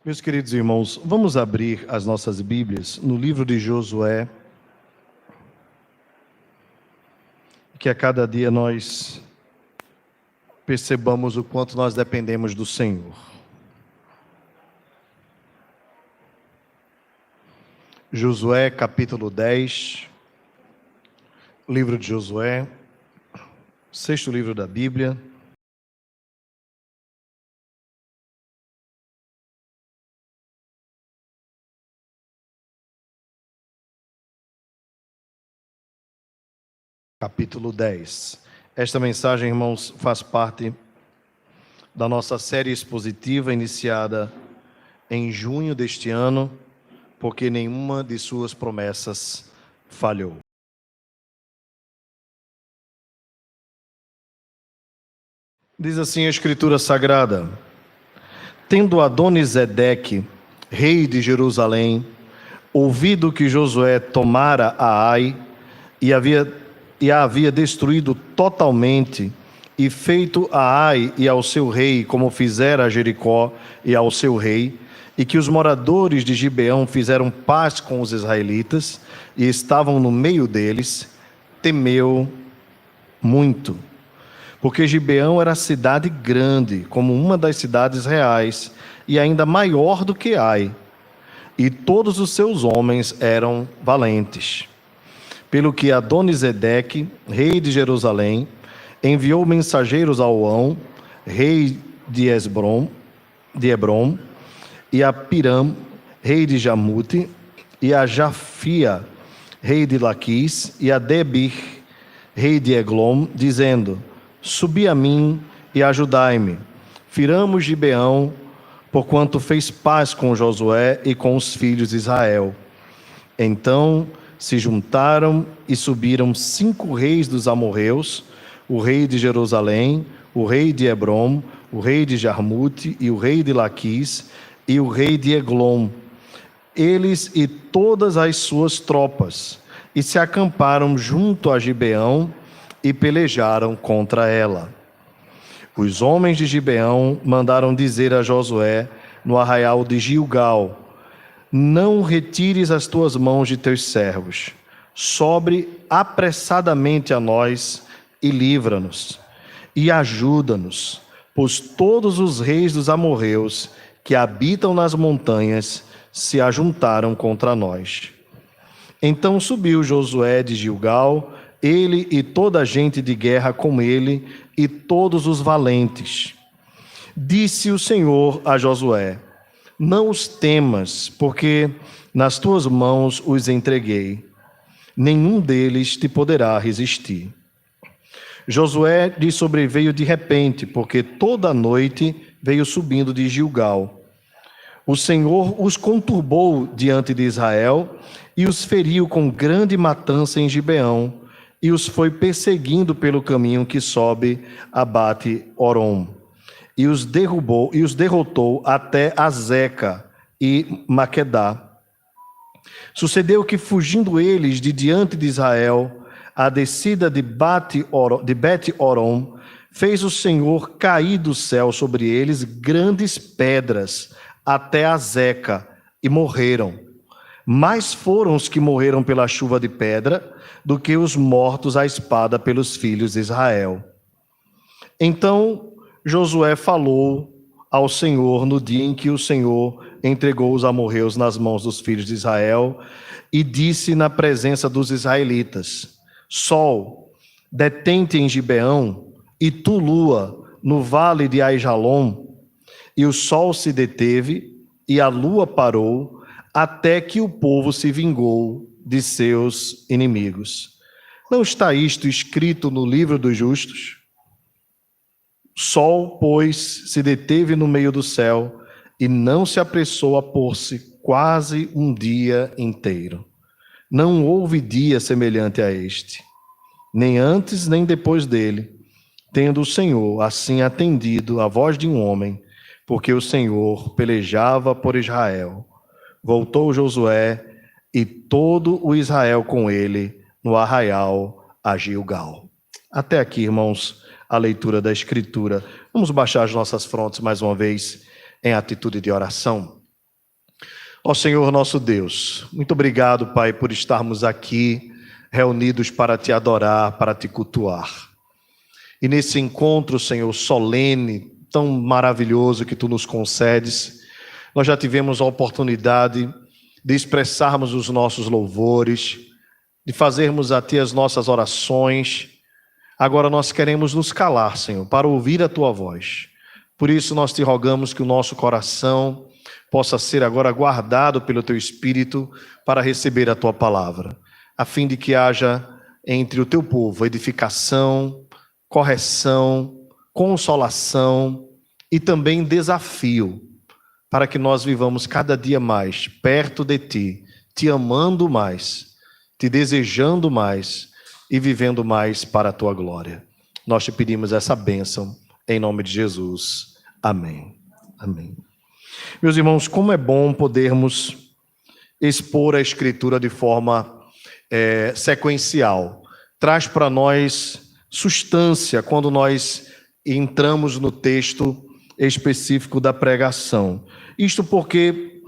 Meus queridos irmãos, vamos abrir as nossas Bíblias no livro de Josué, que a cada dia nós percebamos o quanto nós dependemos do Senhor. Josué capítulo 10, livro de Josué, sexto livro da Bíblia. Capítulo 10. Esta mensagem, irmãos, faz parte da nossa série expositiva iniciada em junho deste ano, porque nenhuma de suas promessas falhou. Diz assim a Escritura Sagrada: tendo Adonisedeque, rei de Jerusalém, ouvido que Josué tomara a Ai e a havia destruído totalmente, e feito a Ai e ao seu rei como fizera a Jericó e ao seu rei, e que os moradores de Gibeão fizeram paz com os israelitas e estavam no meio deles, temeu muito, porque Gibeão era cidade grande, como uma das cidades reais, e ainda maior do que Ai, e todos os seus homens eram valentes. Pelo que Adonisedeque, rei de Jerusalém, enviou mensageiros a Oão, rei de Hebrom, e a Piram, rei de Jamute, e a Jafia, rei de Laquis, e a Debir, rei de Eglom, dizendo: subi a mim e ajudai-me. Firamos Gibeão, porquanto fez paz com Josué e com os filhos de Israel. Então se juntaram e subiram 5 reis dos amorreus, o rei de Jerusalém, o rei de Hebrom, o rei de Jarmute e o rei de Laquis e o rei de Eglom, eles e todas as suas tropas, e se acamparam junto a Gibeão e pelejaram contra ela. Os homens de Gibeão mandaram dizer a Josué no arraial de Gilgal: não retires as tuas mãos de teus servos, sobe apressadamente a nós e livra-nos, e ajuda-nos, pois todos os reis dos amorreus que habitam nas montanhas se ajuntaram contra nós. Então subiu Josué de Gilgal, ele e toda a gente de guerra com ele, e todos os valentes. Disse o Senhor a Josué: não os temas, porque nas tuas mãos os entreguei. Nenhum deles te poderá resistir. Josué lhe sobreveio de repente, porque toda a noite veio subindo de Gilgal. O Senhor os conturbou diante de Israel e os feriu com grande matança em Gibeão, e os foi perseguindo pelo caminho que sobe a Bate-Orom. E os derrotou até Azeca e Maquedá. Sucedeu que, fugindo eles de diante de Israel, a descida de Bet-Orom, fez o Senhor cair do céu sobre eles grandes pedras até Azeca, e morreram. Mais foram os que morreram pela chuva de pedra do que os mortos à espada pelos filhos de Israel. Então Josué falou ao Senhor no dia em que o Senhor entregou os amorreus nas mãos dos filhos de Israel, e disse na presença dos israelitas: Sol, detente em Gibeão, e tu, lua, no vale de Aijalon. E o sol se deteve, e a lua parou, até que o povo se vingou de seus inimigos. Não está isto escrito no livro dos justos? Sol, pois, se deteve no meio do céu e não se apressou a pôr-se quase um dia inteiro. Não houve dia semelhante a este, nem antes nem depois dele, tendo o Senhor assim atendido à voz de um homem, porque o Senhor pelejava por Israel. Voltou Josué e todo o Israel com ele no arraial a Gilgal. Até aqui, irmãos, a leitura da Escritura. Vamos baixar as nossas frontes mais uma vez em atitude de oração. Ó Senhor nosso Deus, muito obrigado, Pai, por estarmos aqui reunidos para te adorar, para te cultuar. E nesse encontro, Senhor, solene, tão maravilhoso que tu nos concedes, nós já tivemos a oportunidade de expressarmos os nossos louvores, de fazermos a ti as nossas orações. Agora nós queremos nos calar, Senhor, para ouvir a tua voz. Por isso nós te rogamos que o nosso coração possa ser agora guardado pelo teu Espírito para receber a tua palavra, a fim de que haja entre o teu povo edificação, correção, consolação e também desafio, para que nós vivamos cada dia mais perto de ti, te amando mais, te desejando mais e vivendo mais para a tua glória. Nós te pedimos essa bênção em nome de Jesus. Amém. Amém. Meus irmãos, como é bom podermos expor a Escritura de forma sequencial. Traz para nós substância quando nós entramos no texto específico da pregação. Isto porque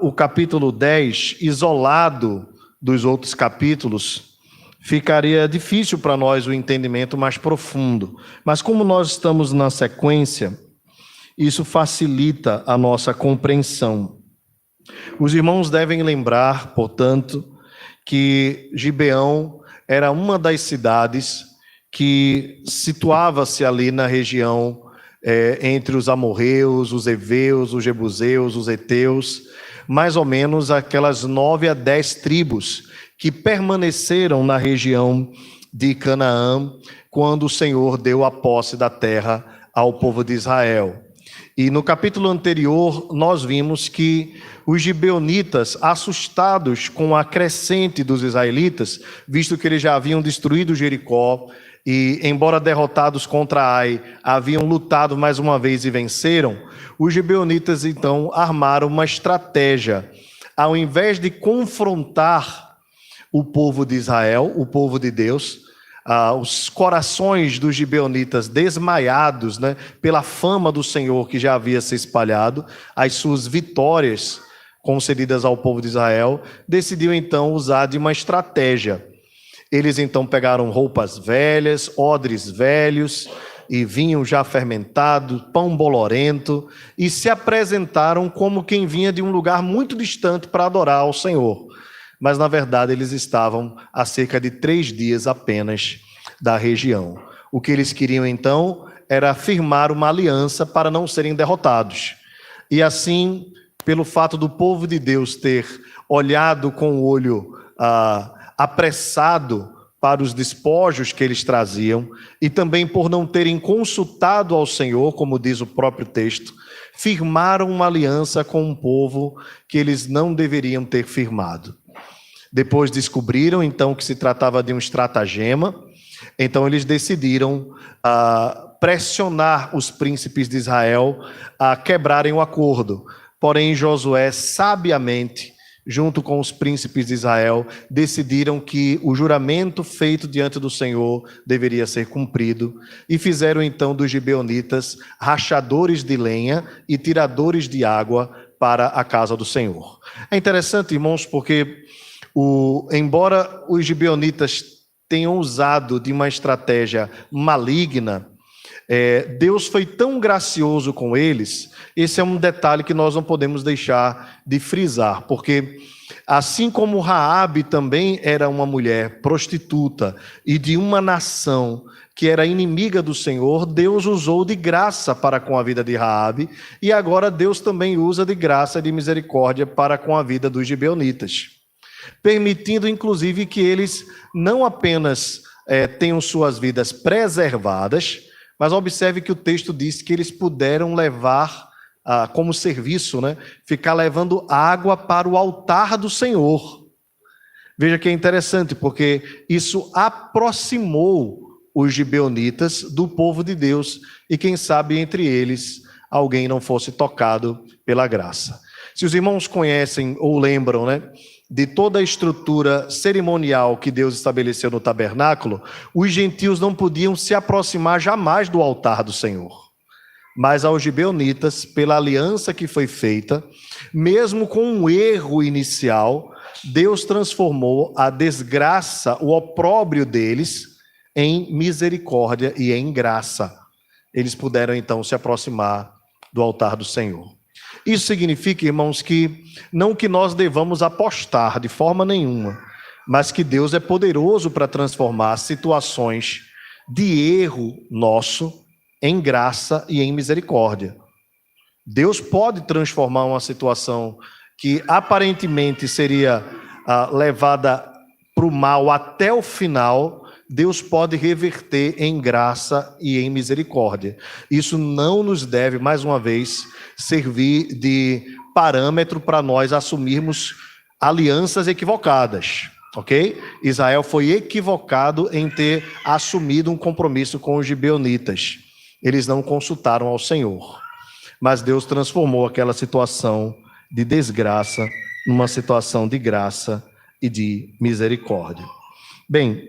o capítulo 10, isolado dos outros capítulos, ficaria difícil para nós o entendimento mais profundo. Mas como nós estamos na sequência, isso facilita a nossa compreensão. Os irmãos devem lembrar, portanto, que Gibeão era uma das cidades que situava-se ali na região entre os amorreus, os heveus, os jebuseus, os heteus, mais ou menos aquelas 9 a 10 tribos que permaneceram na região de Canaã quando o Senhor deu a posse da terra ao povo de Israel. E no capítulo anterior, nós vimos que os gibeonitas, assustados com a crescente dos israelitas, visto que eles já haviam destruído Jericó, e embora derrotados contra Ai, haviam lutado mais uma vez e venceram, os gibeonitas então armaram uma estratégia. Ao invés de confrontar o povo de Israel, o povo de Deus, os corações dos gibeonitas desmaiados, pela fama do Senhor que já havia se espalhado, as suas vitórias concedidas ao povo de Israel, decidiu então usar de uma estratégia. Eles então pegaram roupas velhas, odres velhos e vinho já fermentado, pão bolorento, e se apresentaram como quem vinha de um lugar muito distante para adorar ao Senhor. Mas, na verdade, eles estavam a cerca de 3 dias apenas da região. O que eles queriam, então, era firmar uma aliança para não serem derrotados. E assim, pelo fato do povo de Deus ter olhado com o olho apressado para os despojos que eles traziam, e também por não terem consultado ao Senhor, como diz o próprio texto, firmaram uma aliança com um povo que eles não deveriam ter firmado. Depois descobriram, então, que se tratava de um estratagema. Então, eles decidiram pressionar os príncipes de Israel a quebrarem o acordo. Porém, Josué, sabiamente, junto com os príncipes de Israel, decidiram que o juramento feito diante do Senhor deveria ser cumprido e fizeram, então, dos gibeonitas rachadores de lenha e tiradores de água para a casa do Senhor. É interessante, irmãos, porque embora os gibeonitas tenham usado de uma estratégia maligna, Deus foi tão gracioso com eles. Esse é um detalhe que nós não podemos deixar de frisar, porque assim como Raabe também era uma mulher prostituta e de uma nação que era inimiga do Senhor, Deus usou de graça para com a vida de Raabe, e agora Deus também usa de graça e de misericórdia para com a vida dos gibeonitas, permitindo inclusive que eles não apenas tenham suas vidas preservadas, mas observe que o texto diz que eles puderam levar como serviço, ficar levando água para o altar do Senhor. Veja que é interessante, porque isso aproximou os gibeonitas do povo de Deus, e quem sabe entre eles alguém não fosse tocado pela graça. Se os irmãos conhecem ou lembram, de toda a estrutura cerimonial que Deus estabeleceu no tabernáculo, os gentios não podiam se aproximar jamais do altar do Senhor. Mas aos gibeonitas, pela aliança que foi feita, mesmo com um erro inicial, Deus transformou a desgraça, o opróbrio deles, em misericórdia e em graça. Eles puderam então se aproximar do altar do Senhor. Isso significa, irmãos, que não que nós devamos apostar de forma nenhuma, mas que Deus é poderoso para transformar situações de erro nosso em graça e em misericórdia. Deus pode transformar uma situação que aparentemente seria levada para o mal até o final. Deus pode reverter em graça e em misericórdia. Isso não nos deve, mais uma vez, servir de parâmetro para nós assumirmos alianças equivocadas, ok? Israel foi equivocado em ter assumido um compromisso com os gibeonitas. Eles não consultaram ao Senhor, mas Deus transformou aquela situação de desgraça numa situação de graça e de misericórdia. Bem,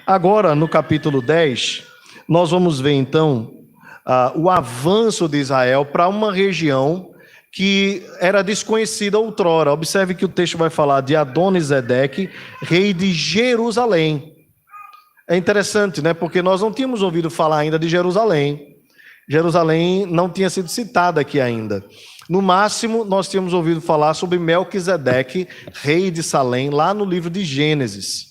agora no capítulo 10, nós vamos ver então o avanço de Israel para uma região que era desconhecida outrora. Observe que o texto vai falar de Adoni-Zedeque, rei de Jerusalém. É interessante, né? Porque nós não tínhamos ouvido falar ainda de Jerusalém. Jerusalém não tinha sido citada aqui ainda. No máximo, nós tínhamos ouvido falar sobre Melquisedeque, rei de Salém, lá no livro de Gênesis.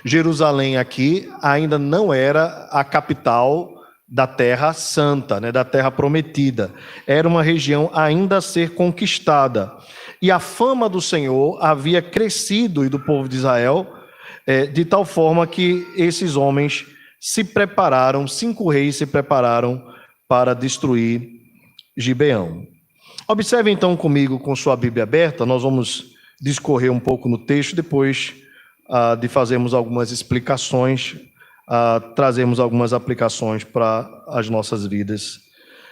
Jerusalém aqui ainda não era a capital da Terra Santa, né, da Terra Prometida. Era uma região ainda a ser conquistada. E a fama do Senhor havia crescido e do povo de Israel, de tal forma que esses homens se prepararam, 5 reis se prepararam para destruir Gibeão. Observe então comigo com sua Bíblia aberta, nós vamos discorrer um pouco no texto, depois de fazermos algumas explicações, trazemos algumas aplicações para as nossas vidas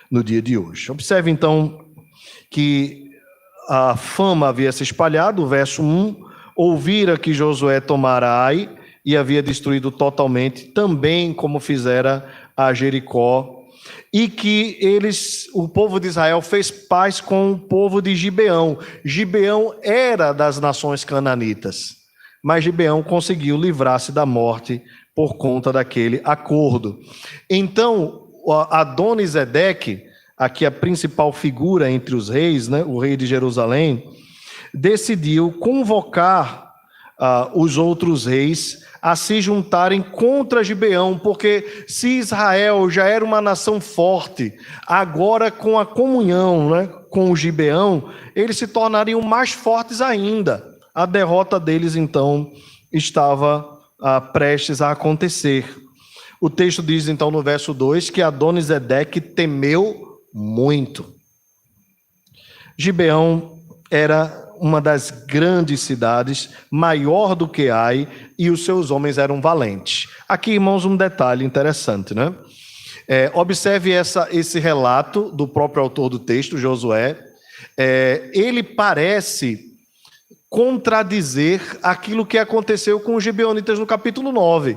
no dia de hoje. Observe então que a fama havia se espalhado, o verso 1, ouvira que Josué tomara Ai e havia destruído totalmente, também como fizera a Jericó, e que o povo de Israel fez paz com o povo de Gibeão. Gibeão era das nações cananitas, mas Gibeão conseguiu livrar-se da morte por conta daquele acordo. Então, Adoni-Zedeque, aqui a principal figura entre os reis, né, o rei de Jerusalém, decidiu convocar os outros reis a se juntarem contra Gibeão, porque se Israel já era uma nação forte, agora com a comunhão, né, com o Gibeão, eles se tornariam mais fortes ainda. A derrota deles, então, estava prestes a acontecer. O texto diz, então, no verso 2, que Adoni-Zedeque temeu muito. Gibeão era uma das grandes cidades, maior do que Ai, e os seus homens eram valentes. Aqui, irmãos, um detalhe interessante, né? Observe esse relato do próprio autor do texto, Josué. Ele parece contradizer aquilo que aconteceu com os gibeonitas no capítulo 9,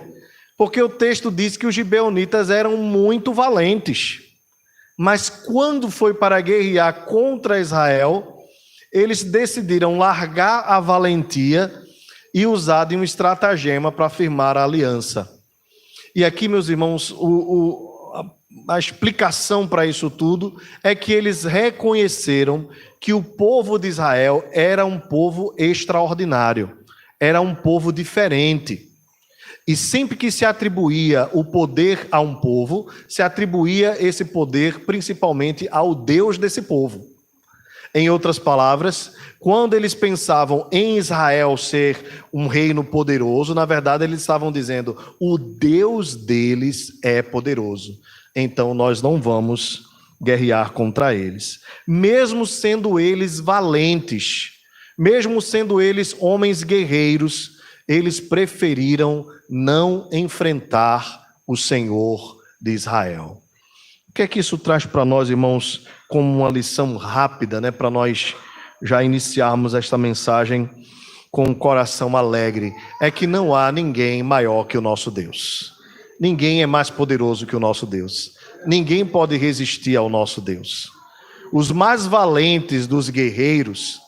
porque o texto diz que os gibeonitas eram muito valentes, mas quando foi para guerrear contra Israel, eles decidiram largar a valentia e usar de um estratagema para firmar a aliança. E aqui, meus irmãos, a explicação para isso tudo é que eles reconheceram que o povo de Israel era um povo extraordinário, era um povo diferente. E sempre que se atribuía o poder a um povo, se atribuía esse poder principalmente ao Deus desse povo. Em outras palavras, quando eles pensavam em Israel ser um reino poderoso, na verdade eles estavam dizendo, o Deus deles é poderoso, então nós não vamos guerrear contra eles. Mesmo sendo eles valentes, mesmo sendo eles homens guerreiros, eles preferiram não enfrentar o Senhor de Israel. O que é que isso traz para nós, irmãos, como uma lição rápida, né, para nós já iniciarmos esta mensagem com um coração alegre? É que não há ninguém maior que o nosso Deus. Ninguém é mais poderoso que o nosso Deus. ninguém pode resistir ao nosso Deus. Os mais valentes dos guerreiros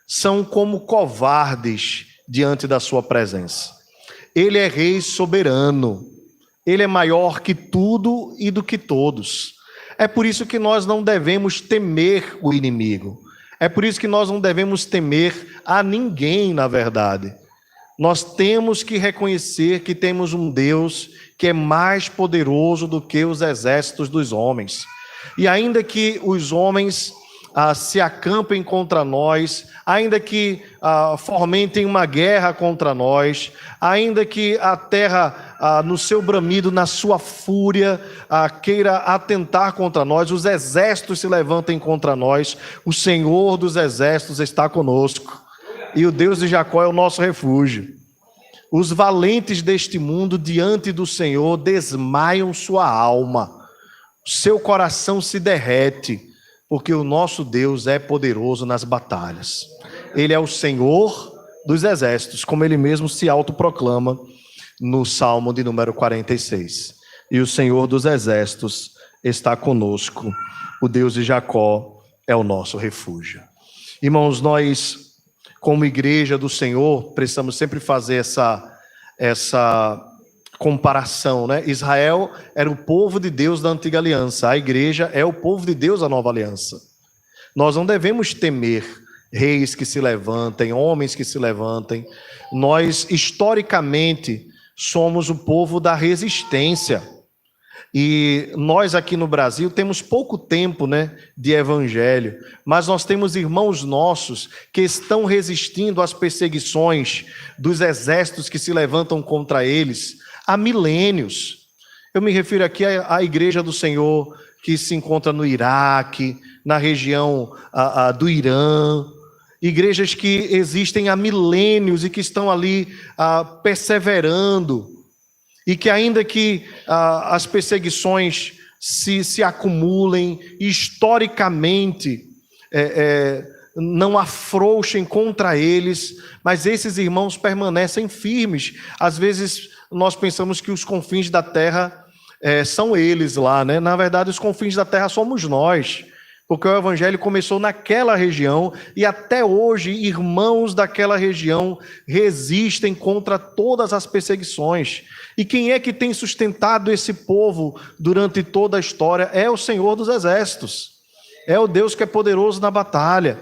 são como covardes diante da sua presença. Ele é rei soberano. Ele é maior que tudo e do que todos. É por isso que nós não devemos temer o inimigo. É por isso que nós não devemos temer a ninguém, na verdade. Nós temos que reconhecer que temos um Deus que é mais poderoso do que os exércitos dos homens. E ainda que os homens se acampem contra nós, ainda que fomentem uma guerra contra nós, ainda que a terra, no seu bramido, na sua fúria, queira atentar contra nós, os exércitos se levantem contra nós, o Senhor dos exércitos está conosco, e o Deus de Jacó é o nosso refúgio. Os valentes deste mundo, diante do Senhor, desmaiam sua alma, seu coração se derrete, porque o nosso Deus é poderoso nas batalhas. Ele é o Senhor dos exércitos, como ele mesmo se autoproclama no Salmo de número 46. E o Senhor dos exércitos está conosco. O Deus de Jacó é o nosso refúgio. Irmãos, nós, como igreja do Senhor, precisamos sempre fazer essa comparação, né? Israel era o povo de Deus da antiga aliança, a igreja é o povo de Deus da nova aliança. Nós não devemos temer reis que se levantem, homens que se levantem. Nós, historicamente, somos o povo da resistência. E nós aqui no Brasil temos pouco tempo, né, de evangelho, mas nós temos irmãos nossos que estão resistindo às perseguições dos exércitos que se levantam contra eles há milênios. Eu me refiro aqui à Igreja do Senhor, que se encontra no Iraque, na região do Irã, igrejas que existem há milênios e que estão ali perseverando, e que ainda que as perseguições se acumulem, historicamente não afrouxem contra eles, mas esses irmãos permanecem firmes. Às vezes nós pensamos que os confins da terra são eles lá, né? Na verdade, os confins da terra somos nós, porque o evangelho começou naquela região e até hoje irmãos daquela região resistem contra todas as perseguições. E quem é que tem sustentado esse povo durante toda a história? É o Senhor dos exércitos. É o Deus que é poderoso na batalha.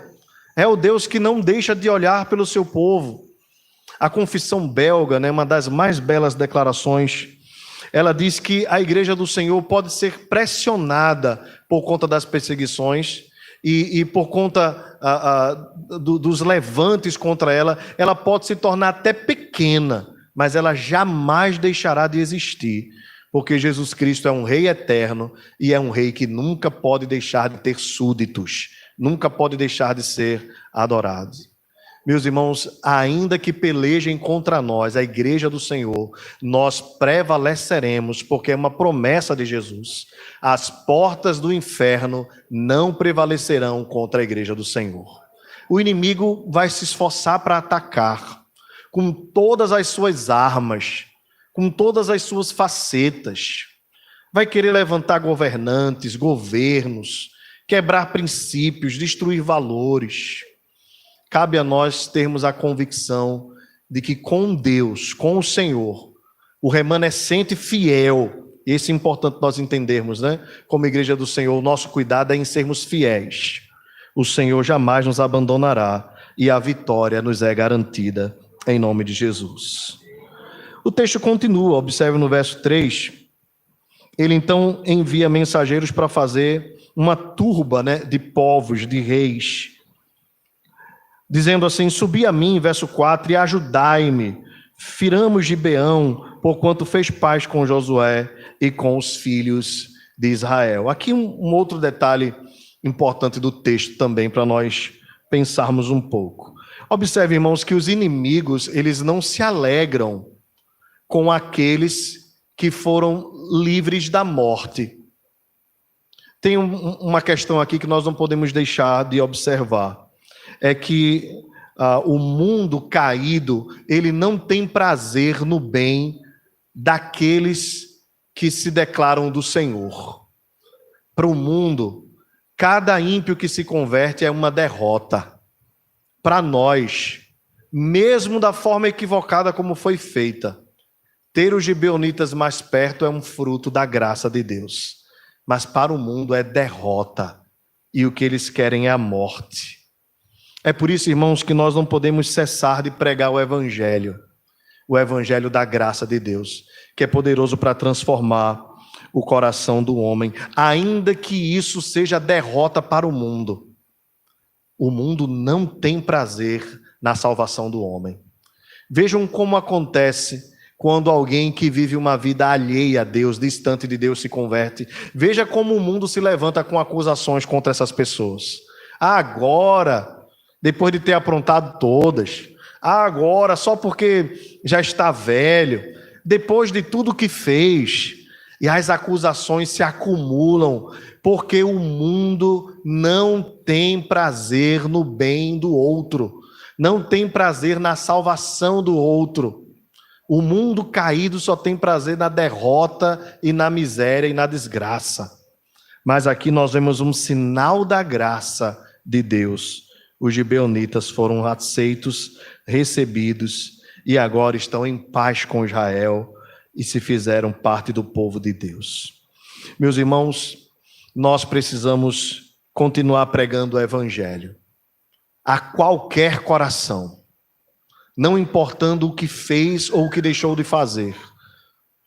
É o Deus que não deixa de olhar pelo seu povo. A Confissão Belga, né, uma das mais belas declarações, ela diz que a Igreja do Senhor pode ser pressionada por conta das perseguições e por conta dos levantes contra ela, ela pode se tornar até pequena, mas ela jamais deixará de existir, porque Jesus Cristo é um Rei eterno e é um Rei que nunca pode deixar de ter súditos, nunca pode deixar de ser adorado. Meus irmãos, ainda que pelejem contra nós, a igreja do Senhor, nós prevaleceremos, porque é uma promessa de Jesus. As portas do inferno não prevalecerão contra a igreja do Senhor. O inimigo vai se esforçar para atacar, com todas as suas armas, com todas as suas facetas. Vai querer levantar governantes, governos, quebrar princípios, destruir valores. Cabe a nós termos a convicção de que com Deus, com o Senhor, o remanescente fiel, esse é importante nós entendermos, né? Como igreja do Senhor, o nosso cuidado é em sermos fiéis. O Senhor jamais nos abandonará e a vitória nos é garantida em nome de Jesus. O texto continua, observe no verso 3, ele então envia mensageiros para fazer uma turba, né, de povos, de reis, dizendo assim: subi a mim, verso 4, e ajudai-me, firamos Gibeão, porquanto fez paz com Josué e com os filhos de Israel. Aqui um outro detalhe importante do texto também, para nós pensarmos um pouco. Observe, irmãos, que os inimigos, eles não se alegram com aqueles que foram livres da morte. Tem uma questão aqui que nós não podemos deixar de observar. É que o mundo caído, ele não tem prazer no bem daqueles que se declaram do Senhor. Para o mundo, cada ímpio que se converte é uma derrota. Para nós, mesmo da forma equivocada como foi feita, ter os gibeonitas mais perto é um fruto da graça de Deus. Mas para o mundo é derrota. E o que eles querem é a morte. É por isso, irmãos, que nós não podemos cessar de pregar o evangelho da graça de Deus, que é poderoso para transformar o coração do homem, ainda que isso seja derrota para o mundo. O mundo não tem prazer na salvação do homem. Vejam como acontece quando alguém que vive uma vida alheia a Deus, distante de Deus, se converte. Veja como o mundo se levanta com acusações contra essas pessoas. Agora, depois de ter aprontado todas, agora, só porque já está velho, depois de tudo que fez, e as acusações se acumulam, porque o mundo não tem prazer no bem do outro, não tem prazer na salvação do outro. O mundo caído só tem prazer na derrota e na miséria e na desgraça. Mas aqui nós vemos um sinal da graça de Deus. Os gibeonitas foram aceitos, recebidos e agora estão em paz com Israel e se fizeram parte do povo de Deus. Meus irmãos, nós precisamos continuar pregando o evangelho a qualquer coração, não importando o que fez ou o que deixou de fazer,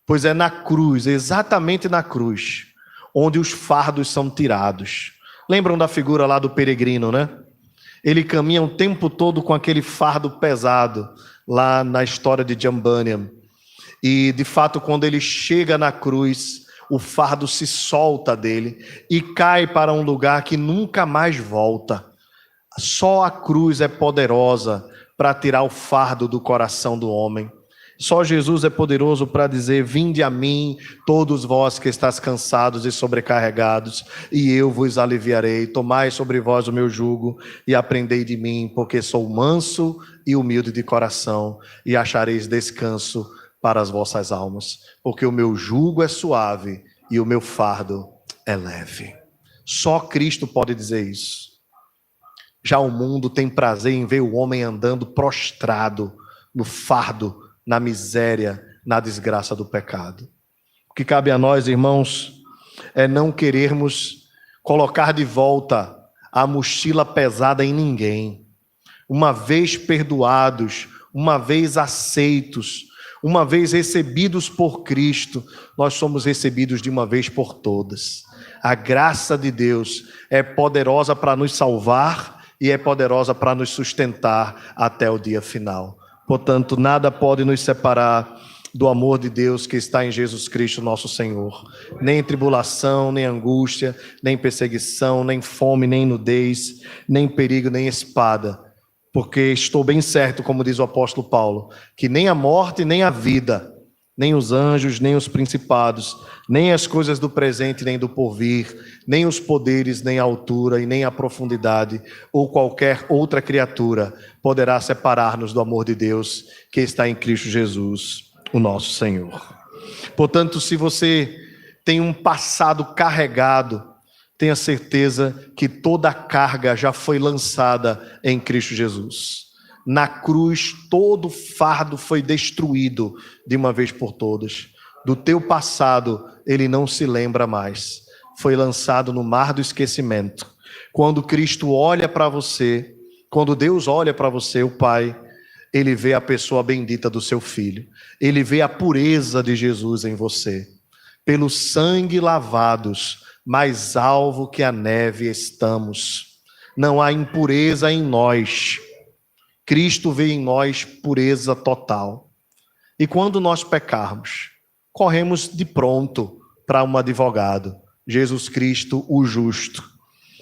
pois é na cruz, exatamente na cruz, onde os fardos são tirados. Lembram da figura lá do peregrino, né? Ele caminha o tempo todo com aquele fardo pesado, lá na história de John Bunyan. E, de fato, quando ele chega na cruz, o fardo se solta dele e cai para um lugar que nunca mais volta. Só a cruz é poderosa para tirar o fardo do coração do homem. Só Jesus é poderoso para dizer: vinde a mim, todos vós que estáis cansados e sobrecarregados, e eu vos aliviarei. Tomai sobre vós o meu jugo e aprendei de mim, porque sou manso e humilde de coração, e achareis descanso para as vossas almas, porque o meu jugo é suave e o meu fardo é leve. Só Cristo pode dizer isso. Já o mundo tem prazer em ver o homem andando prostrado no fardo, na miséria, na desgraça do pecado. O que cabe a nós, irmãos, é não querermos colocar de volta a mochila pesada em ninguém. Uma vez perdoados, uma vez aceitos, uma vez recebidos por Cristo, nós somos recebidos de uma vez por todas. A graça de Deus é poderosa para nos salvar e é poderosa para nos sustentar até o dia final. Portanto, nada pode nos separar do amor de Deus que está em Jesus Cristo, nosso Senhor. Nem tribulação, nem angústia, nem perseguição, nem fome, nem nudez, nem perigo, nem espada. Porque estou bem certo, como diz o apóstolo Paulo, que nem a morte, nem a vida, nem os anjos, nem os principados, nem as coisas do presente, nem do porvir, nem os poderes, nem a altura e nem a profundidade, ou qualquer outra criatura poderá separar-nos do amor de Deus que está em Cristo Jesus, o nosso Senhor. Portanto, se você tem um passado carregado, tenha certeza que toda a carga já foi lançada em Cristo Jesus. Na cruz, todo fardo foi destruído de uma vez por todas. Do teu passado, ele não se lembra mais. Foi lançado no mar do esquecimento. Quando Cristo olha para você, quando Deus olha para você, o Pai, ele vê a pessoa bendita do seu Filho. Ele vê a pureza de Jesus em você. Pelo sangue lavados, mais alvo que a neve estamos. Não há impureza em nós. Cristo vê em nós pureza total. E quando nós pecarmos, corremos de pronto para um advogado, Jesus Cristo, o justo,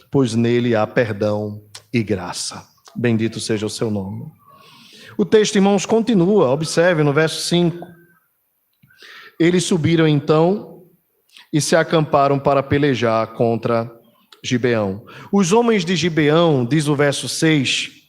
pois nele há perdão e graça. Bendito seja o seu nome. O texto, irmãos, continua. Observe no verso 5. Eles subiram então e se acamparam para pelejar contra Gibeão. Os homens de Gibeão, diz o verso 6,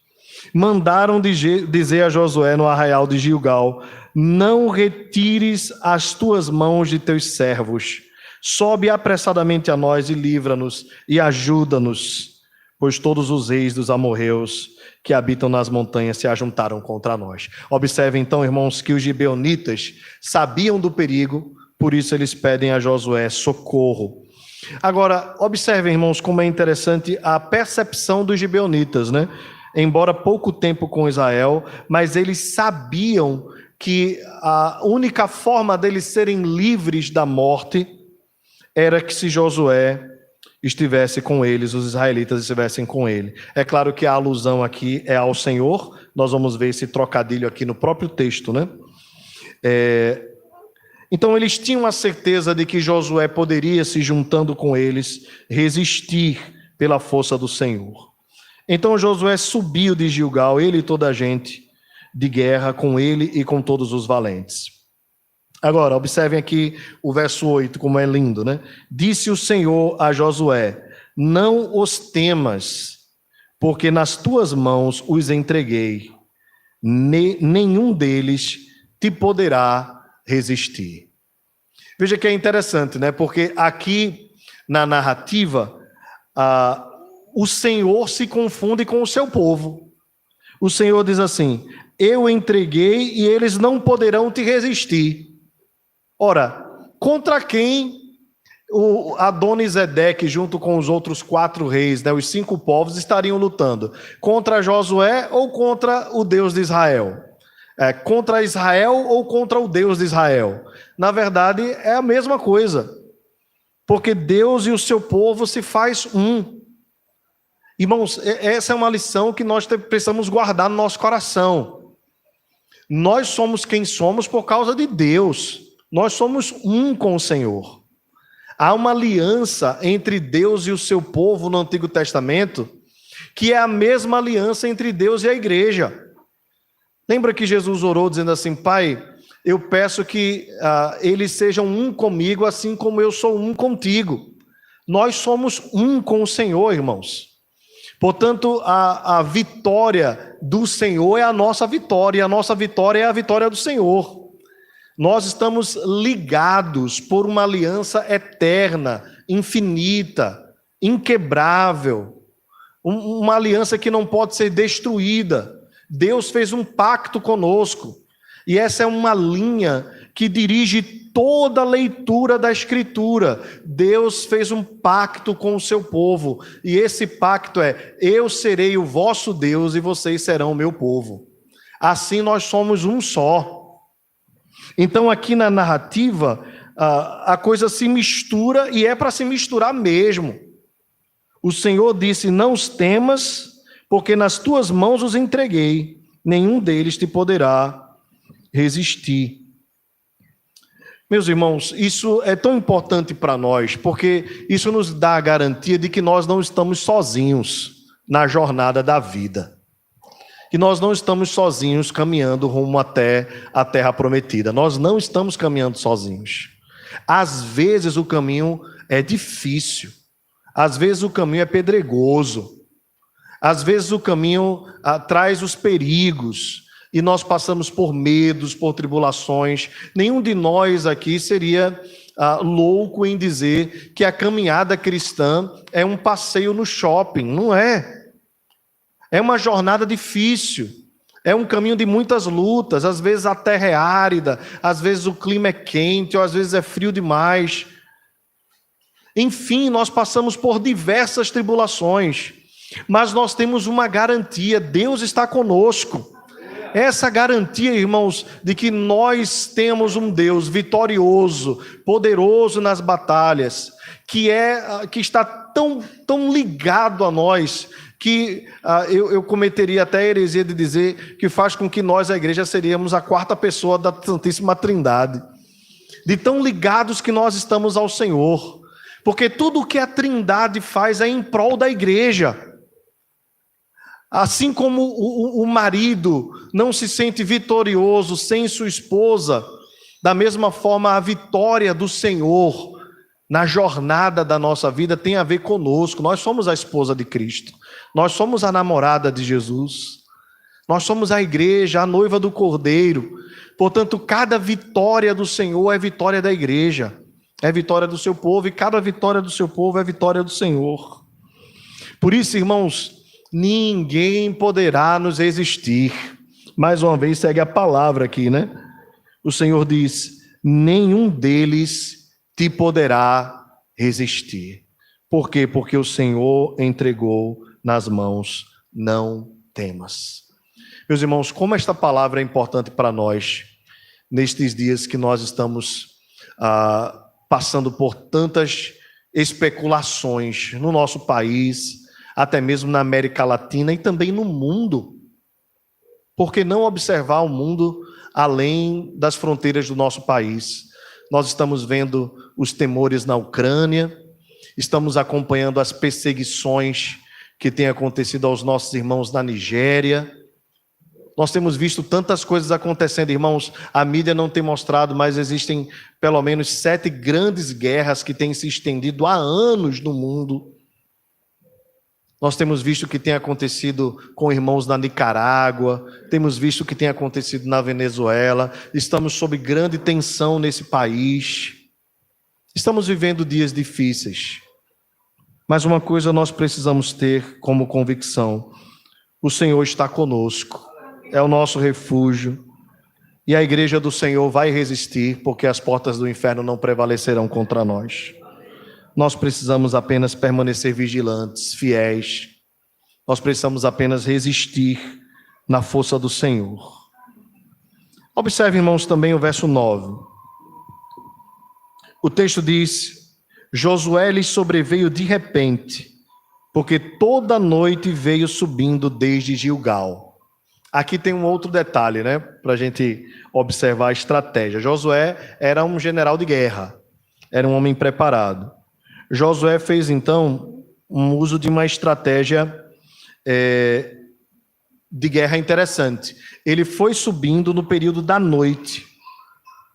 mandaram dizer a Josué no arraial de Gilgal: não retires as tuas mãos de teus servos, Sobe apressadamente a nós e livra-nos e ajuda-nos, pois todos os reis dos amorreus que habitam nas montanhas se ajuntaram contra nós. Observe então, irmãos, que os gibeonitas sabiam do perigo, por isso eles pedem a Josué socorro. Agora, observem, irmãos, como é interessante a percepção dos gibeonitas, né? Embora pouco tempo com Israel, mas eles sabiam que a única forma deles serem livres da morte era que se Josué estivesse com eles, os israelitas estivessem com ele. É claro que a alusão aqui é ao Senhor, nós vamos ver esse trocadilho aqui no próprio texto, né? Então eles tinham a certeza de que Josué poderia, se juntando com eles, resistir pela força do Senhor. Então Josué subiu de Gilgal, ele e toda a gente de guerra, com ele e com todos os valentes. Agora, observem aqui o verso 8, como é lindo, né? Disse o Senhor a Josué: não os temas, porque nas tuas mãos os entreguei, nenhum deles te poderá resistir. Veja que é interessante, né? Porque aqui na narrativa, o Senhor se confunde com o seu povo. O Senhor diz assim: eu entreguei e eles não poderão te resistir. Ora, contra quem o Adonisedeque, junto com os outros 4 reis, né, os 5 povos, estariam lutando? Contra Josué ou contra o Deus de Israel? Contra Israel ou contra o Deus de Israel? Na verdade, é a mesma coisa. Porque Deus e o seu povo se faz um. Irmãos, essa é uma lição que nós precisamos guardar no nosso coração. Nós somos quem somos por causa de Deus. Nós somos um com o Senhor. Há uma aliança entre Deus e o seu povo no Antigo Testamento, que é a mesma aliança entre Deus e a igreja. Lembra que Jesus orou dizendo assim: Pai, eu peço que eles sejam um comigo, assim como eu sou um contigo. Nós somos um com o Senhor, irmãos. Portanto, a vitória do Senhor é a nossa vitória, e a nossa vitória é a vitória do Senhor. Nós estamos ligados por uma aliança eterna, infinita, inquebrável, uma aliança que não pode ser destruída. Deus fez um pacto conosco, e essa é uma linha que dirige toda a leitura da Escritura. Deus fez um pacto com o seu povo, e esse pacto é: eu serei o vosso Deus e vocês serão o meu povo. Assim nós somos um só. Então aqui na narrativa, a coisa se mistura, e é para se misturar mesmo. O Senhor disse: não os temas, porque nas tuas mãos os entreguei, nenhum deles te poderá resistir. Meus irmãos, isso é tão importante para nós, porque isso nos dá a garantia de que nós não estamos sozinhos na jornada da vida. Que nós não estamos sozinhos caminhando rumo até a terra prometida. Nós não estamos caminhando sozinhos. Às vezes o caminho é difícil. Às vezes o caminho é pedregoso. Às vezes o caminho traz os perigos. E nós passamos por medos, por tribulações. Nenhum de nós aqui seria louco em dizer que a caminhada cristã é um passeio no shopping. Não é. É uma jornada difícil, é um caminho de muitas lutas. Às vezes a terra é árida, às vezes o clima é quente, ou às vezes é frio demais. Enfim, nós passamos por diversas tribulações, mas nós temos uma garantia: Deus está conosco. Essa garantia, irmãos, de que nós temos um Deus vitorioso, poderoso nas batalhas, que está tão ligado a nós, que eu cometeria até a heresia de dizer que faz com que nós, a igreja, seríamos a 4ª pessoa da Santíssima Trindade, de tão ligados que nós estamos ao Senhor, porque tudo o que a Trindade faz é em prol da igreja. Assim como o marido não se sente vitorioso sem sua esposa, da mesma forma a vitória do Senhor na jornada da nossa vida tem a ver conosco. Nós somos a esposa de Cristo. Nós somos a namorada de Jesus. Nós somos a igreja, a noiva do Cordeiro. Portanto, cada vitória do Senhor é vitória da igreja. é vitória do seu povo, e cada vitória do seu povo é vitória do Senhor. Por isso, irmãos, ninguém poderá nos resistir. Mais uma vez segue a palavra aqui, né? O Senhor diz: nenhum deles te poderá resistir. Por quê? Porque o Senhor entregou nas mãos, não temas. Meus irmãos, como esta palavra é importante para nós, nestes dias que nós estamos passando por tantas especulações no nosso país, até mesmo na América Latina e também no mundo. Por que não observar o mundo além das fronteiras do nosso país? Nós estamos vendo os temores na Ucrânia, estamos acompanhando as perseguições que têm acontecido aos nossos irmãos na Nigéria. Nós temos visto tantas coisas acontecendo, irmãos. A mídia não tem mostrado, mas existem pelo menos 7 grandes guerras que têm se estendido há anos no mundo. Nós temos visto o que tem acontecido com irmãos na Nicarágua, temos visto o que tem acontecido na Venezuela, estamos sob grande tensão nesse país. Estamos vivendo dias difíceis. Mas uma coisa nós precisamos ter como convicção: o Senhor está conosco. É o nosso refúgio, e a igreja do Senhor vai resistir, porque as portas do inferno não prevalecerão contra nós. Nós precisamos apenas permanecer vigilantes, fiéis. Nós precisamos apenas resistir na força do Senhor. Observe, irmãos, também o verso 9. O texto diz: Josué lhes sobreveio de repente, porque toda noite veio subindo desde Gilgal. Aqui tem um outro detalhe, né, para a gente observar a estratégia. Josué era um general de guerra, era um homem preparado. Josué fez, então, um uso de uma estratégia de guerra interessante. Ele foi subindo no período da noite.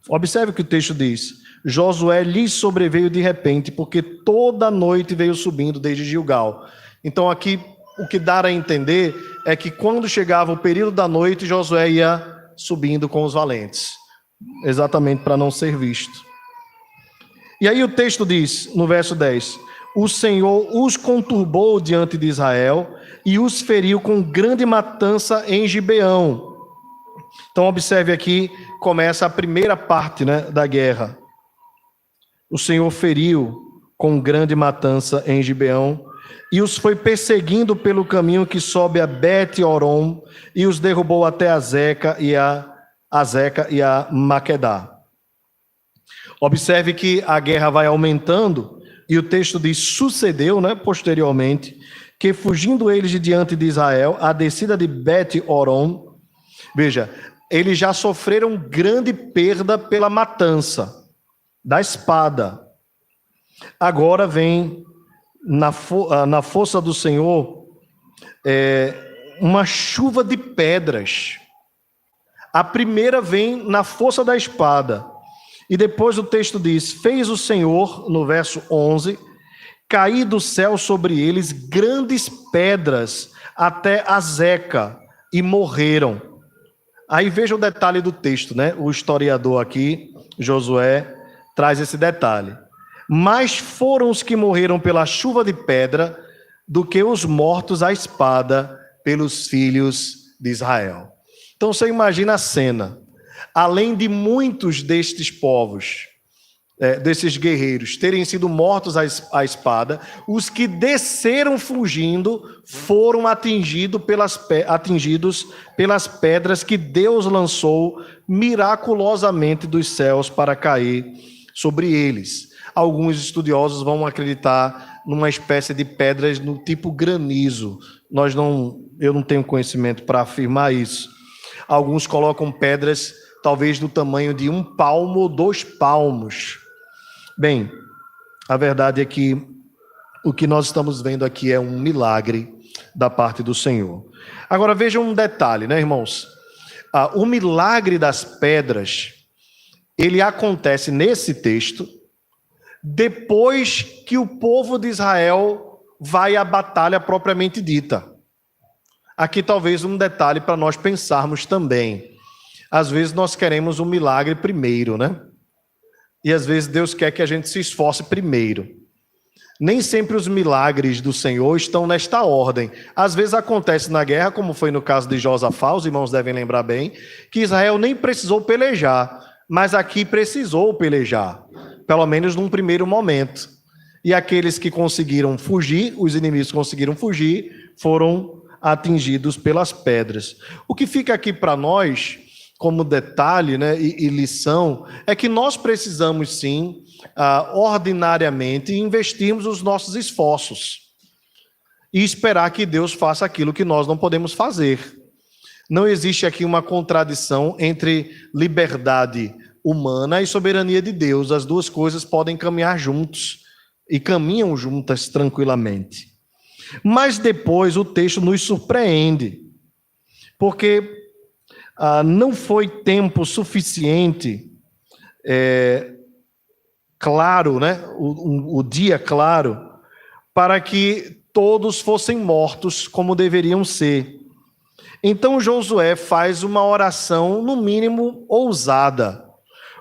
Observe o que o texto diz: Josué lhes sobreveio de repente, porque toda noite veio subindo desde Gilgal. Então, aqui, o que dá a entender é que quando chegava o período da noite, Josué ia subindo com os valentes, exatamente para não ser visto. E aí o texto diz, no verso 10, o Senhor os conturbou diante de Israel e os feriu com grande matança em Gibeão. Então observe aqui, começa a primeira parte, né, da guerra. O Senhor feriu com grande matança em Gibeão e os foi perseguindo pelo caminho que sobe a Bet-Horon e os derrubou até a Zeca e a Maquedá. Observe que a guerra vai aumentando e o texto diz: sucedeu, né, posteriormente, que fugindo eles de diante de Israel, a descida de Bet-Horon, veja, eles já sofreram grande perda pela matança da espada. Agora vem na força do Senhor uma chuva de pedras. A primeira vem na força da espada. E depois o texto diz: fez o Senhor, no verso 11, cair do céu sobre eles grandes pedras até a Zeca, e morreram. Aí veja o detalhe do texto, né? O historiador aqui, Josué, traz esse detalhe. Mais foram os que morreram pela chuva de pedra do que os mortos à espada pelos filhos de Israel. Então você imagina a cena. Além de muitos destes povos, desses guerreiros, terem sido mortos à espada, os que desceram fugindo foram atingidos pelas pedras que Deus lançou miraculosamente dos céus para cair sobre eles. Alguns estudiosos vão acreditar numa espécie de pedras no tipo granizo. Eu não tenho conhecimento para afirmar isso. Alguns colocam pedras talvez do tamanho de 1 palmo ou 2 palmos. Bem, a verdade é que o que nós estamos vendo aqui é um milagre da parte do Senhor. Agora vejam um detalhe, né, irmãos? O milagre das pedras, ele acontece nesse texto depois que o povo de Israel vai à batalha propriamente dita. Aqui talvez um detalhe para nós pensarmos também. Às vezes nós queremos um milagre primeiro, né? E às vezes Deus quer que a gente se esforce primeiro. Nem sempre os milagres do Senhor estão nesta ordem. Às vezes acontece na guerra, como foi no caso de Josafá, os irmãos devem lembrar bem, que Israel nem precisou pelejar, mas aqui precisou pelejar, pelo menos num primeiro momento. E aqueles que conseguiram fugir, os inimigos conseguiram fugir, foram atingidos pelas pedras. O que fica aqui para nós, como detalhe, né, e lição, é que nós precisamos sim, ordinariamente, investirmos os nossos esforços e esperar que Deus faça aquilo que nós não podemos fazer. Não existe aqui uma contradição entre liberdade humana e soberania de Deus. As duas coisas podem caminhar juntos e caminham juntas tranquilamente. Mas depois o texto nos surpreende, porque não foi tempo suficiente, claro, né? O dia claro, para que todos fossem mortos como deveriam ser. Então Josué faz uma oração, no mínimo, ousada.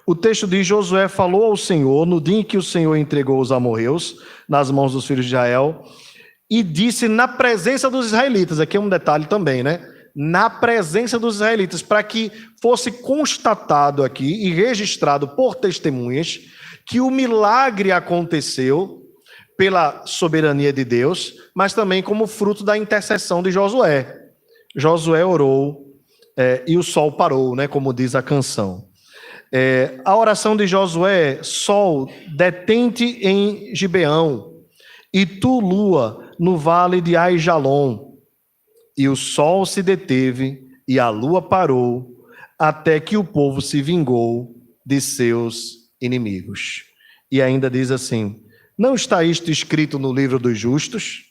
O texto diz: Josué falou ao Senhor no dia em que o Senhor entregou os amorreus nas mãos dos filhos de Israel, e disse na presença dos israelitas, aqui é um detalhe também, né? Na presença dos israelitas, para que fosse constatado aqui e registrado por testemunhas que o milagre aconteceu pela soberania de Deus, mas também como fruto da intercessão de Josué. Josué orou e o sol parou, né, como diz a canção. A oração de Josué: sol, detente em Gibeão, e tu, lua, no vale de Aijalon. E o sol se deteve e a lua parou, até que o povo se vingou de seus inimigos. E ainda diz assim: não está isto escrito no livro dos justos?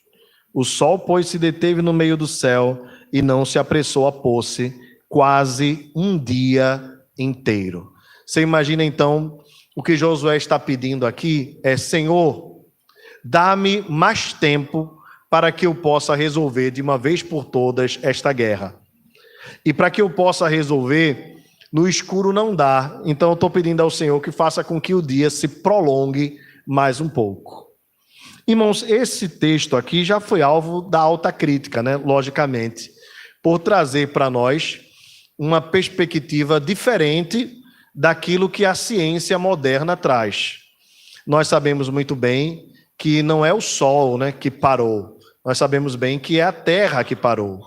O sol, pois, se deteve no meio do céu e não se apressou a pôr-se, quase um dia inteiro. Você imagina então, o que Josué está pedindo aqui é: Senhor, dá-me mais tempo para que eu possa resolver de uma vez por todas esta guerra. E para que eu possa resolver, no escuro não dá. Então eu estou pedindo ao Senhor que faça com que o dia se prolongue mais um pouco. Irmãos, esse texto aqui já foi alvo da alta crítica, né? Logicamente, por trazer para nós uma perspectiva diferente daquilo que a ciência moderna traz. Nós sabemos muito bem que não é o sol, né, que parou. Nós sabemos bem que é a terra que parou.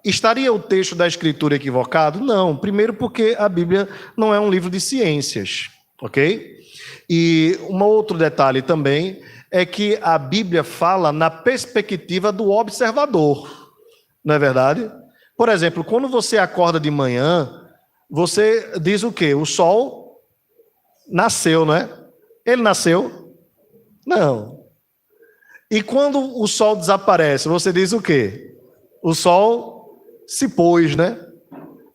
Estaria o texto da Escritura equivocado? Não. Primeiro porque a Bíblia não é um livro de ciências, ok? E um outro detalhe também é que a Bíblia fala na perspectiva do observador, não é verdade? Por exemplo, quando você acorda de manhã, você diz o quê? O sol nasceu, não é? Ele nasceu? Não. E quando o sol desaparece, você diz o quê? O sol se pôs, né?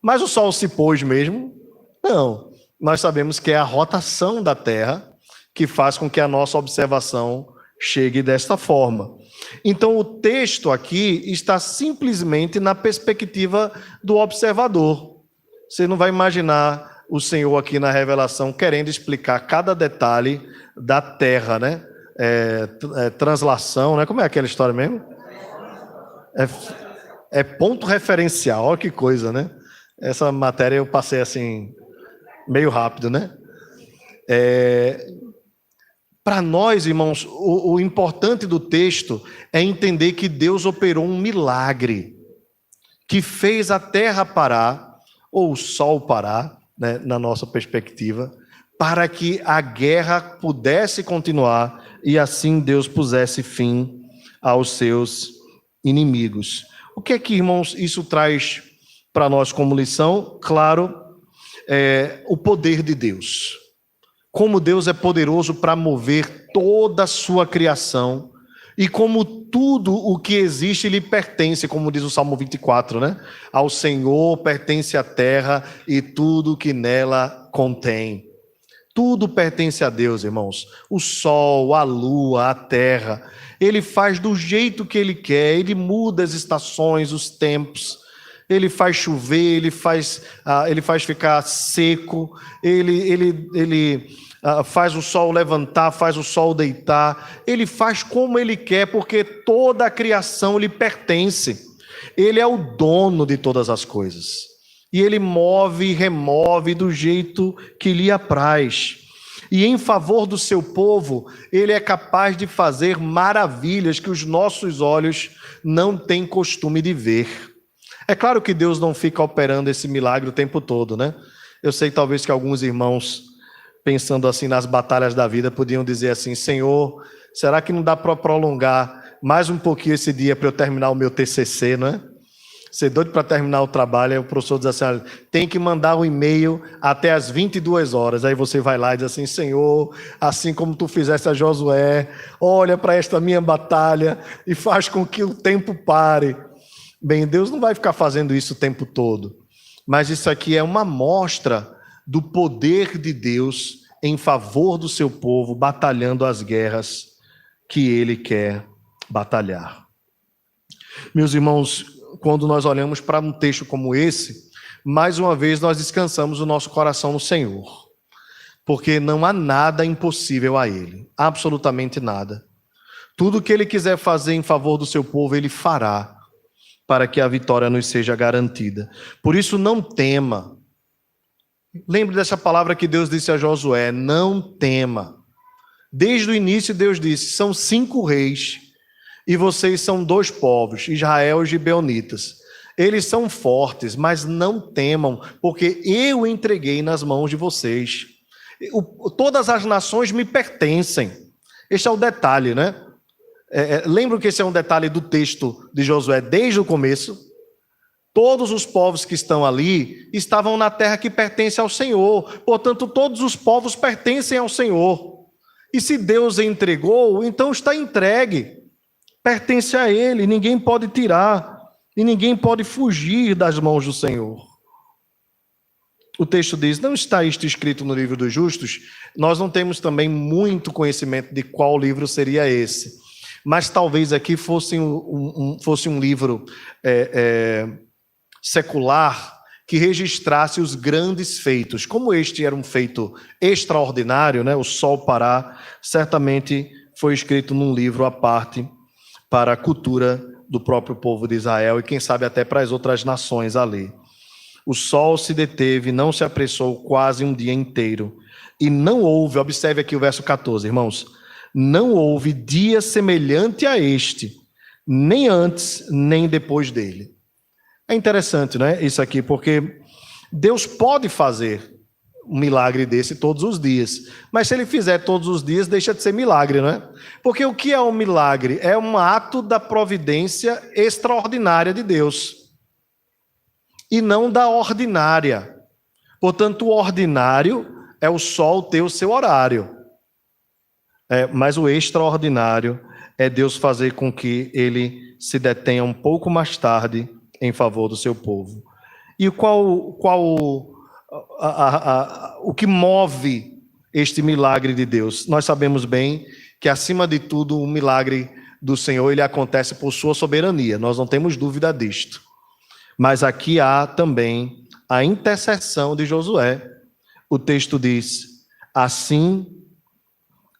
Mas o sol se pôs mesmo? Não. Nós sabemos que é a rotação da Terra que faz com que a nossa observação chegue desta forma. Então o texto aqui está simplesmente na perspectiva do observador. Você não vai imaginar o Senhor aqui na revelação querendo explicar cada detalhe da Terra, né? Translação, né? Como é aquela história mesmo? É ponto referencial, olha que coisa, né? Essa matéria eu passei assim, meio rápido, né? Para nós, irmãos, o importante do texto é entender que Deus operou um milagre que fez a terra parar, ou o sol parar, né, na nossa perspectiva, para que a guerra pudesse continuar e assim Deus pusesse fim aos seus inimigos. O que é que, irmãos, isso traz para nós como lição? Claro, o poder de Deus. Como Deus é poderoso para mover toda a sua criação e como tudo o que existe lhe pertence, como diz o Salmo 24, né? Ao Senhor pertence a terra e tudo que nela contém. Tudo pertence a Deus, irmãos. O sol, a lua, a terra. Ele faz do jeito que Ele quer, Ele muda as estações, os tempos. Ele faz chover, ele faz ficar seco, ele faz o sol levantar, faz o sol deitar. Ele faz como ele quer, porque toda a criação lhe pertence. Ele é o dono de todas as coisas. E ele move e remove do jeito que lhe apraz. E em favor do seu povo, ele é capaz de fazer maravilhas que os nossos olhos não têm costume de ver. É claro que Deus não fica operando esse milagre o tempo todo, né? Eu sei talvez que alguns irmãos, pensando assim nas batalhas da vida, podiam dizer assim: Senhor, será que não dá para prolongar mais um pouquinho esse dia para eu terminar o meu TCC, não é? Ser doido para terminar o trabalho, aí o professor diz assim: olha, tem que mandar um e-mail até as 22 horas. Aí você vai lá e diz assim: Senhor, assim como tu fizeste a Josué, olha para esta minha batalha e faz com que o tempo pare. Bem, Deus não vai ficar fazendo isso o tempo todo, mas isso aqui é uma amostra do poder de Deus em favor do seu povo, batalhando as guerras que ele quer batalhar. Meus irmãos, quando nós olhamos para um texto como esse, mais uma vez nós descansamos o nosso coração no Senhor, porque não há nada impossível a ele, absolutamente nada. Tudo que ele quiser fazer em favor do seu povo, ele fará, para que a vitória nos seja garantida. Por isso, não tema. Lembre dessa palavra que Deus disse a Josué: não tema. Desde o início, Deus disse: são 5 reis, e vocês são 2 povos, Israel e Gibeonitas. Eles são fortes, mas não temam, porque eu entreguei nas mãos de vocês. Todas as nações me pertencem. Este é o detalhe, né? Lembro que esse é um detalhe do texto de Josué desde o começo. Todos os povos que estão ali estavam na terra que pertence ao Senhor. Portanto, todos os povos pertencem ao Senhor. E se Deus entregou, então está entregue. Pertence a Ele, ninguém pode tirar. E ninguém pode fugir das mãos do Senhor. O texto diz: não está isto escrito no livro dos justos? Nós não temos também muito conhecimento de qual livro seria esse. Mas talvez aqui fosse um livro secular que registrasse os grandes feitos. Como este era um feito extraordinário, né? O sol parar, certamente foi escrito num livro à parte para a cultura do próprio povo de Israel e quem sabe até para as outras nações ali. O sol se deteve, não se apressou quase um dia inteiro. E não houve, observe aqui o verso 14, irmãos, não houve dia semelhante a este, nem antes, nem depois dele. É interessante, né, isso aqui, porque Deus pode fazer um milagre desse todos os dias, mas se ele fizer todos os dias, deixa de ser milagre, não é? Porque o que é um milagre? É um ato da providência extraordinária de Deus, e não da ordinária. Portanto, o ordinário é o sol ter o seu horário. Mas o extraordinário é Deus fazer com que ele se detenha um pouco mais tarde em favor do seu povo. E o que move este milagre de Deus? Nós sabemos bem que, acima de tudo, o milagre do Senhor ele acontece por sua soberania. Nós não temos dúvida disto. Mas aqui há também a intercessão de Josué. O texto diz: assim,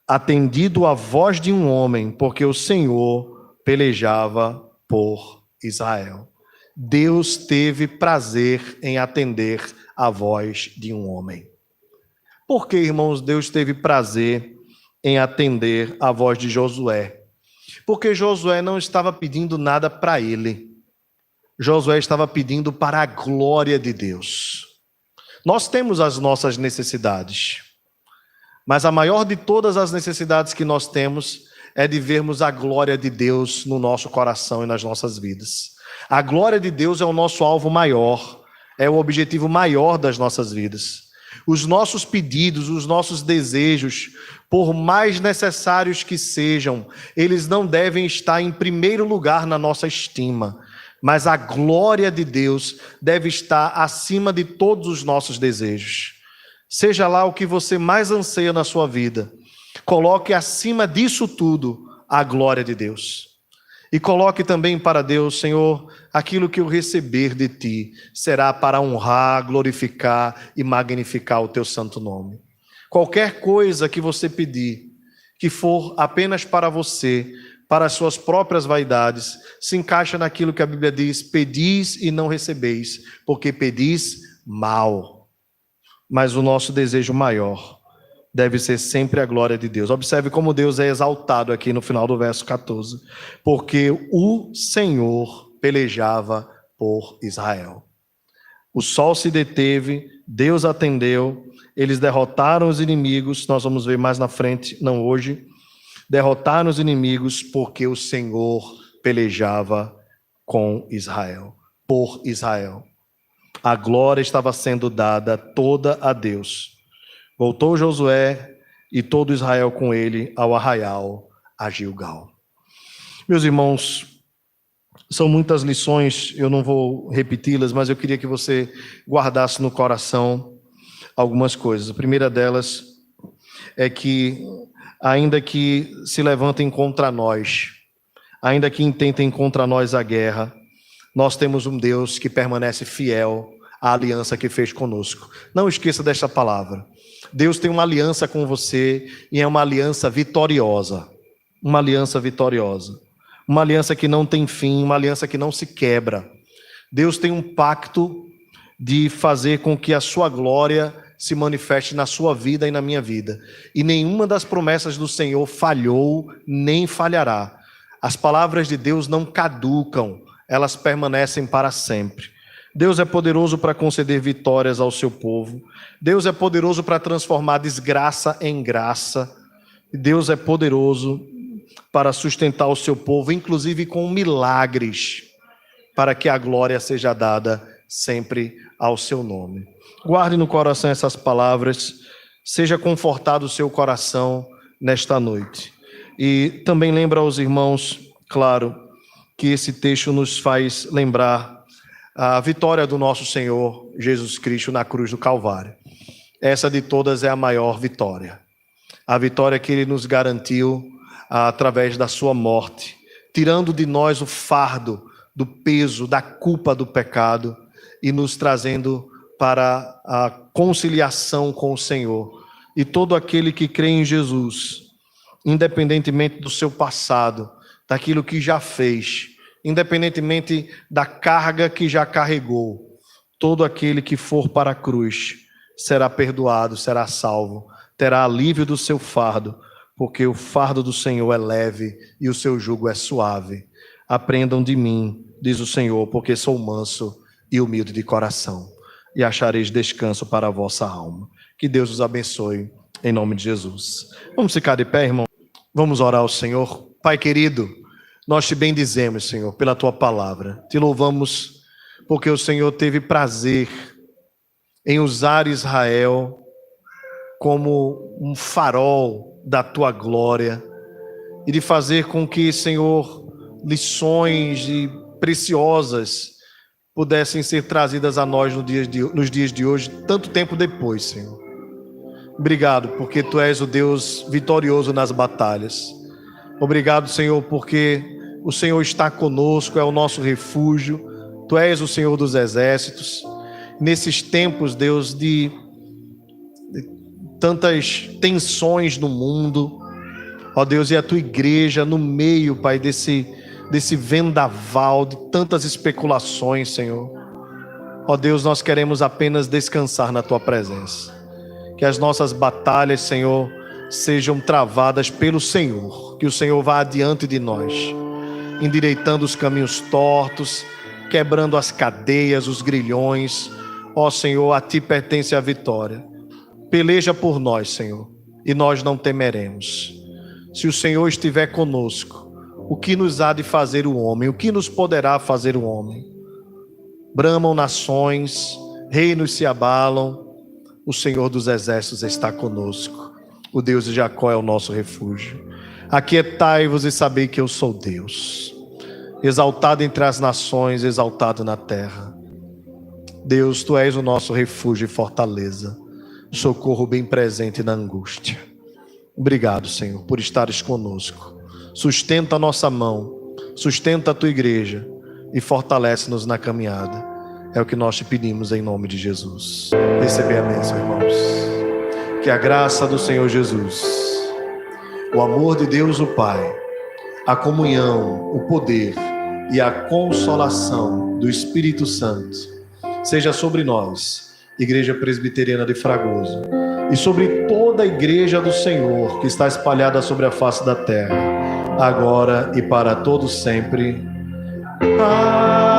atendido a voz de um homem, porque o Senhor pelejava por Israel. Deus teve prazer em atender a voz de um homem. Por que, irmãos, Deus teve prazer em atender a voz de Josué? Porque Josué não estava pedindo nada para ele. Josué estava pedindo para a glória de Deus. Nós temos as nossas necessidades, mas a maior de todas as necessidades que nós temos é de vermos a glória de Deus no nosso coração e nas nossas vidas. A glória de Deus é o nosso alvo maior, é o objetivo maior das nossas vidas. Os nossos pedidos, os nossos desejos, por mais necessários que sejam, eles não devem estar em primeiro lugar na nossa estima, mas a glória de Deus deve estar acima de todos os nossos desejos. Seja lá o que você mais anseia na sua vida, coloque acima disso tudo a glória de Deus. E coloque também para Deus: Senhor, aquilo que eu receber de Ti será para honrar, glorificar e magnificar o Teu santo nome. Qualquer coisa que você pedir, que for apenas para você, para as suas próprias vaidades, se encaixa naquilo que a Bíblia diz: pedis e não recebeis, porque pedis mal. Mas o nosso desejo maior deve ser sempre a glória de Deus. Observe como Deus é exaltado aqui no final do verso 14. Porque o Senhor pelejava por Israel. O sol se deteve, Deus atendeu, eles derrotaram os inimigos, nós vamos ver mais na frente, não hoje. Derrotaram os inimigos porque o Senhor pelejava com Israel, por Israel. A glória estava sendo dada toda a Deus. Voltou Josué e todo Israel com ele ao arraial, a Gilgal. Meus irmãos, são muitas lições, eu não vou repeti-las, mas eu queria que você guardasse no coração algumas coisas. A primeira delas é que, ainda que se levantem contra nós, ainda que intentem contra nós a guerra, nós temos um Deus que permanece fiel à aliança que fez conosco. Não esqueça desta palavra. Deus tem uma aliança com você e é uma aliança vitoriosa. Uma aliança vitoriosa. Uma aliança que não tem fim, uma aliança que não se quebra. Deus tem um pacto de fazer com que a sua glória se manifeste na sua vida e na minha vida. E nenhuma das promessas do Senhor falhou, nem falhará. As palavras de Deus não caducam, elas permanecem para sempre. Deus é poderoso para conceder vitórias ao seu povo. Deus é poderoso para transformar desgraça em graça. E Deus é poderoso para sustentar o seu povo, inclusive com milagres, para que a glória seja dada sempre ao seu nome. Guarde no coração essas palavras, seja confortado o seu coração nesta noite. E também lembra aos irmãos, claro, que esse texto nos faz lembrar a vitória do nosso Senhor Jesus Cristo na cruz do Calvário. Essa de todas é a maior vitória. A vitória que Ele nos garantiu através da sua morte, tirando de nós o fardo do peso, da culpa do pecado e nos trazendo para a conciliação com o Senhor. E todo aquele que crê em Jesus, independentemente do seu passado, daquilo que já fez, independentemente da carga que já carregou, todo aquele que for para a cruz será perdoado, será salvo, terá alívio do seu fardo, porque o fardo do Senhor é leve e o seu jugo é suave. Aprendam de mim, diz o Senhor, porque sou manso e humilde de coração, e achareis descanso para a vossa alma. Que Deus os abençoe, em nome de Jesus. Vamos ficar de pé, irmão? Vamos orar ao Senhor. Pai querido, nós te bendizemos, Senhor, pela tua palavra. Te louvamos porque o Senhor teve prazer em usar Israel como um farol da tua glória e de fazer com que, Senhor, lições preciosas pudessem ser trazidas a nós nos dias de hoje, tanto tempo depois, Senhor. Obrigado, porque tu és o Deus vitorioso nas batalhas. Obrigado, Senhor, porque o Senhor está conosco, é o nosso refúgio. Tu és o Senhor dos exércitos. Nesses tempos, Deus, de tantas tensões no mundo, ó Deus, e a tua igreja no meio, Pai, desse vendaval de tantas especulações, Senhor. Ó Deus, nós queremos apenas descansar na tua presença. Que as nossas batalhas, Senhor, sejam travadas pelo Senhor. Que o Senhor vá adiante de nós, endireitando os caminhos tortos, quebrando as cadeias, os grilhões. Ó Senhor, a ti pertence a vitória. Peleja por nós, Senhor, e nós não temeremos. Se o Senhor estiver conosco, o que nos há de fazer o homem? O que nos poderá fazer o homem? Bramam nações, reinos se abalam, o Senhor dos exércitos está conosco. O Deus de Jacó é o nosso refúgio. Aquietai-vos e sabei que eu sou Deus, exaltado entre as nações, exaltado na terra. Deus, tu és o nosso refúgio e fortaleza, socorro bem presente na angústia. Obrigado, Senhor, por estares conosco. Sustenta a nossa mão, sustenta a tua igreja e fortalece-nos na caminhada. É o que nós te pedimos em nome de Jesus. Receber a bênção, irmãos. Que a graça do Senhor Jesus, o amor de Deus o Pai, a comunhão, o poder e a consolação do Espírito Santo seja sobre nós, Igreja Presbiteriana de Fragoso, e sobre toda a igreja do Senhor que está espalhada sobre a face da terra, agora e para todos sempre. Amém.